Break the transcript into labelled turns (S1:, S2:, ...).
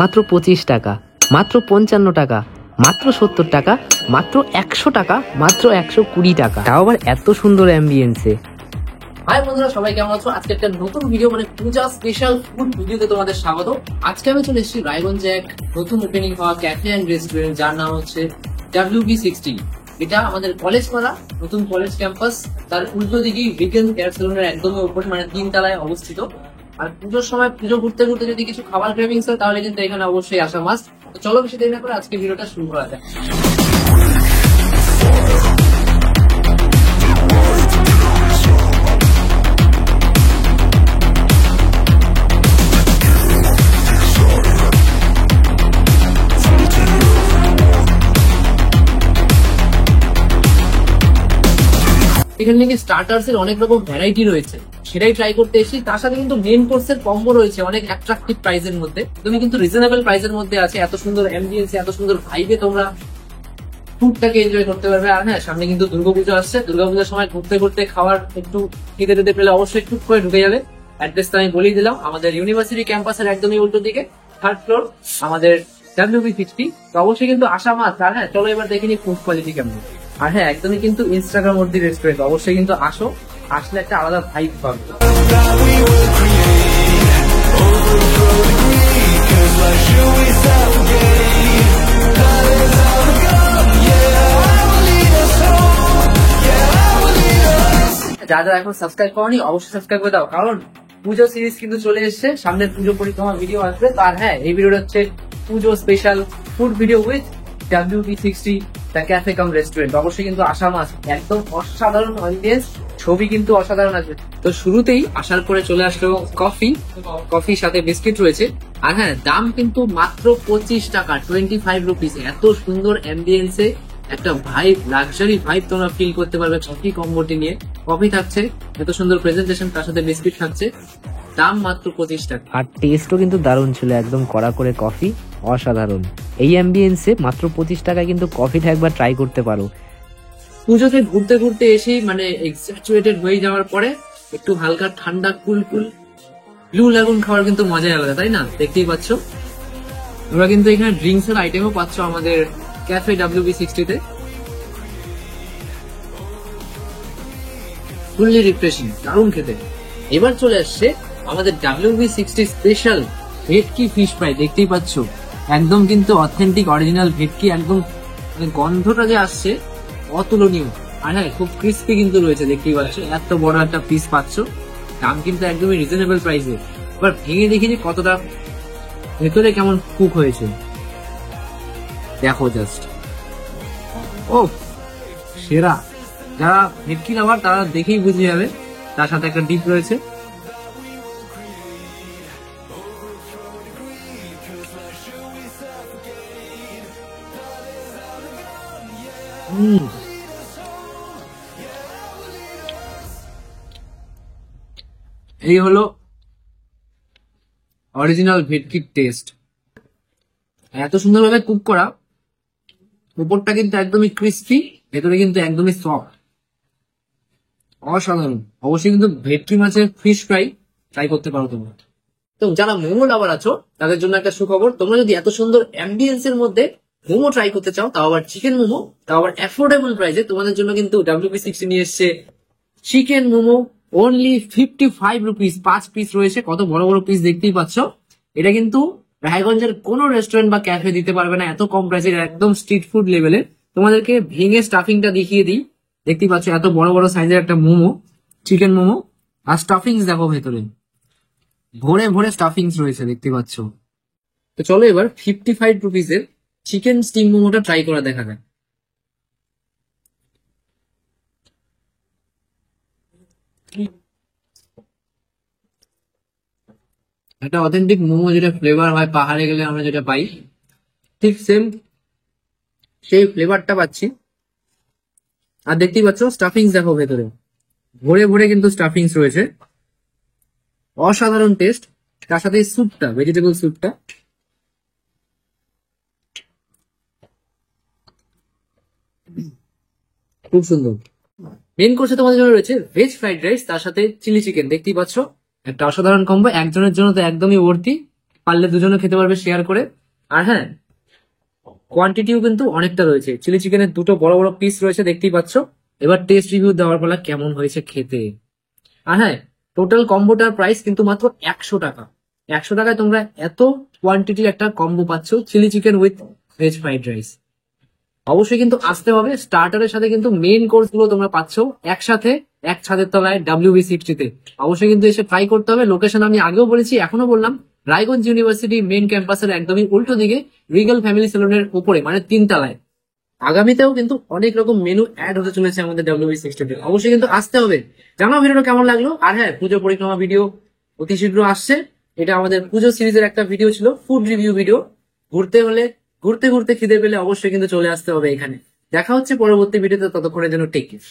S1: মাত্র 25 টাকা, মাত্র 55 টাকা, মাত্র 70 টাকা, মাত্র 100 টাকা, মাত্র 120 টাকা, তাও আবার এত সুন্দর অ্যাম্বিয়েন্সে।
S2: হাই বন্ধুরা, সবাই কেমন আছো? আজকে একটা নতুন ভিডিও মানে পূজা স্পেশাল ফুড ভিডিওতে তোমাদের স্বাগত। আজকে আমি চলে এসেছি রায়গঞ্জে এক নতুন ওপেনিং হওয়া ক্যাফে অ্যান্ড রেস্টুরেন্ট, যার নাম হচ্ছে WB60। এটা আমাদের কলেজ পাড়া নতুন কলেজ ক্যাম্পাস, তার উল্টো দিকেই উইকেন্ড হেয়ার সেলুনের একদমই উপরে মানে 3 তলায় অবস্থিত। আর পুজোর সময় পুজো ঘুরতে ঘুরতে যদি কিছু খাবার ক্রেভিংস হয় তাহলে কিন্তু এখানে অবশ্যই আসা মাস্ট। তো চলো বেশি দেরি না করে আজকে ভিডিওটা শুরু করা যাক। এখানে নাকি স্টার্টার্স এর অনেক রকম ভ্যারাইটি রয়েছে, সেটাই ট্রাই করতে এসেছি। তার সাথে কিন্তু মেন কোর্স এর কম্বো রয়েছে অনেক অ্যাট্রাকটিভ প্রাইসের মধ্যে। তুমি কিন্তু রিজনেবল প্রাইসের মধ্যে আছে, এত সুন্দর অ্যাম্বিয়েন্স, এত সুন্দর ভাইবে তোমরা ফুডটাকে এনজয় করতে পারবে। আর হ্যাঁ, সামনে কিন্তু দুর্গাপুজো আসছে, দুর্গাপুজোর সময় ঘুরতে ঘুরতে খাওয়ার একটু খেতে টেতে পেলে অবশ্যই টুক করে ঢুকে যাবে। অ্যাড্রেসটা আমি বলেই দিলাম, আমাদের ইউনিভার্সিটি ক্যাম্পাসের একদমই উল্টো দিকে, 3rd ফ্লোর, আমাদের WB60। তো অবশ্যই কিন্তু আসা মাত্র। আর হ্যাঁ, চলো এবার দেখে নি ফুড কোয়ালিটি কেমন। আর হ্যাঁ, একদমই কিন্তু ইনস্টাগ্রাম অর্ধি রেস্টুরেন্ট, অবশ্যই কিন্তু আসো, আসলে একটা আলাদা ভাইব পাবে। যারা এখন সাবস্ক্রাইব করনি অবশ্যই সাবস্ক্রাইব করে দাও, কারণ পুজো সিরিজ কিন্তু চলে এসেছে, সামনে পুজো পরিক্রমা ভিডিও আসবে। আর হ্যাঁ, এই ভিডিওটা হচ্ছে পুজো special food video with WB60 the cafe come restaurant. অবশ্যই কিন্তু আসা মাস, একদম অসাধারণ অডিয়েন্স, ছবি কিন্তু অসাধারণ আসবে। তো শুরুতেই আসার পরে চলে আসলো কফির সাথে বিস্কিট রয়েছে। আর হ্যাঁ, দাম কিন্তু মাত্র 25 টাকা, 25 রুপিস। এত সুন্দর অ্যাম্বিয়েন্সে একটা ভাইব, লাক্সারি ভাইব তোমরা ফিল করতে পারবে কফি কম্বোটি নিয়ে। কফি থাকছে, এত সুন্দর প্রেজেন্টেশন, তার সাথে বিস্কিট থাকছে, দাম মাত্র 25 টাকা।
S1: আর টেস্টও কিন্তু দারুণ ছিল, একদম কড়া করে কফি, অসাধারণ। এই অ্যাম্বিয়েন্সে মাত্র 25 টাকায় কিন্তু কফিটা একবার ট্রাই করতে পারো।
S2: পুজোতে ঘুরতে ঘুরতে এসেই মানে এক্সাচুয়েটেড হয়ে যাওয়ার পরে একটু হালকা ঠান্ডা কুল ব্লু লাগুন খাওয়ার কিন্তু মজাই আলাদা, তাই না? দেখতেই পাচ্ছ, তোমরা কিন্তু এখানে ড্রিঙ্কস এর আইটেমও পাচ্ছ আমাদের ক্যাফে WB60 তে। ফুললি রিফ্রেশিং, দারুণ খেতে। এবার চলে আসছে আমাদের WB60 স্পেশাল ভেটকি ফিশ ফ্রাই। দেখতেই পাচ্ছ, একদম কিন্তু অথেন্টিক অরিজিনাল ভেটকি, একদম মানে গন্ধটা যে আসছে অতুলনীয়। আর হ্যাঁ, খুব ক্রিস্পি কিন্তু রয়েছে, দেখতেই পাচ্ছ, এত বড় একটা পিস পাচ্ছ। দাম কিন্তু একদমই রিজনেবল প্রাইসে। এবার ভেঙে দেখি যে কতটা ভেতরে কেমন কুক হয়েছে, দেখো জাস্ট। ও সেরা, যারা ভেটকি লাভার তারা দেখেই বুঝে যাবে। তার সাথে একটা ডিপ রয়েছে। এই হলো অরিজিনাল ভেটকির টেস্ট। এত সুন্দরভাবে কুক করা, উপরটা কিন্তু একদমই ক্রিস্পি, ভেতরে কিন্তু একদমই সফট, অসাধারণ। অবশ্যই কিন্তু ভেটকি মাছের ফিশ ফ্রাই ট্রাই করতে পারো তোমরা। তো যারা মোমো লাভার আছো তাদের জন্য একটা সুখবর, তোমরা যদি এত সুন্দর অ্যাম্বিয়েন্স এর মধ্যে মোমো ট্রাই করতে চাও, তাও আবার চিকেন মোমো, তাও আবার অ্যাফোর্ডেবল প্রাইসে, তোমাদের জন্য কিন্তু WB60 নিয়ে এসছে chicken momo only 55 rupees. 5 piece রয়েছে, কত বড় বড় পিস দেখতেই পাচ্ছ। এটা কিন্তু রায়গঞ্জের কোনো রেস্টুরেন্ট বা ক্যাফে দিতে পারবে না এত কম প্রাইসে, একদম স্ট্রিট ফুড লেভেলের। তোমাদেরকে ভেঙে স্টাফিংটা দেখিয়ে দিই, দেখতেই পাচ্ছ এত বড় বড় সাইজের একটা মোমো, চিকেন মোমো। আর স্টাফিংস দেখো, ভেতরে ভরে ভরে স্টাফিংস রয়েছে, দেখতে পাচ্ছ। তো চলো এবার 55 রুপিসের চিকেন স্টিম মোমোটা ট্রাই করা দেখা যায়। একটা অথেন্টিক মোমো যেটা ফ্লেভার হয় পাহাড়ে গেলে আমরা যেটা পাই, ঠিক সেম সেই ফ্লেভারটা পাচ্ছি। আর দেখতেই পাচ্ছ স্টাফিংস দেখো, ভেতরে ভরে ভরে কিন্তু স্টাফিংস রয়েছে, অসাধারণ টেস্ট। তার সাথে স্যুপটা, ভেজিটেবল স্যুপটা খুব সুন্দর। মেন কোর্সে তোমাদের জন্য রয়েছে ভেজ ফ্রাইড রাইস, তার সাথে চিলি চিকেন। দেখতেই পাচ্ছ একটা অসাধারণ কম্বো, একজনের জন্য তো একদমই ভর্তি। পারলে দুজনে খেতে পারবে শেয়ার করে। আর হ্যাঁ, কোয়ান্টিটিও কিন্তু অনেকটা রয়েছে। চিলি চিকেনের দুটো বড় বড় পিস রয়েছে, দেখতেই পাচ্ছ। এবার টেস্ট রিভিউ দেওয়ার পালা, কেমন হয়েছে খেতে। আর হ্যাঁ, টোটাল কম্বোটার প্রাইস কিন্তু মাত্র 100 টাকা। 100 টাকায় তোমরা এত কোয়ান্টিটির একটা কম্বো পাচ্ছ, chilli chicken with veg fried rice. অবশ্যই কিন্তু আসতে হবে। স্টার্টারের সাথে কিন্তু মেইন কোর্স গুলো তোমরা পাচ্ছ একসাথে, এক ছাদের তলায় WB60-তে। অবশ্যই কিন্তু এসে ট্রাই করতে হবে। লোকেশন আমি আগেও বলেছি, এখনো বললাম, রায়গঞ্জ ইউনিভার্সিটি মেইন ক্যাম্পাসের একদমই উল্টো দিকে, রিগেল ফ্যামিলি সেলুনের উপরে, মানে 3 তলায়। আগামীতেও কিন্তু অনেক রকম মেনু অ্যাড হতে চলেছে আমাদের WB60-তে। অবশ্যই কিন্তু আসতে হবে। জানাও ভিডিওটা কেমন লাগলো। আর হ্যাঁ, পুজো পরিক্রমা ভিডিও অতি শীঘ্র আসছে। এটা আমাদের পুজো সিরিজের একটা ভিডিও ছিল, ফুড রিভিউ ভিডিও। ঘুরতে হলে, ঘুরতে ঘুরতে খিদে পেলে অবশ্যই কিন্তু চলে আসতে হবে এখানে। দেখা হচ্ছে পরবর্তী ভিডিওতে, ততক্ষণের জন্য টেক কেয়ার।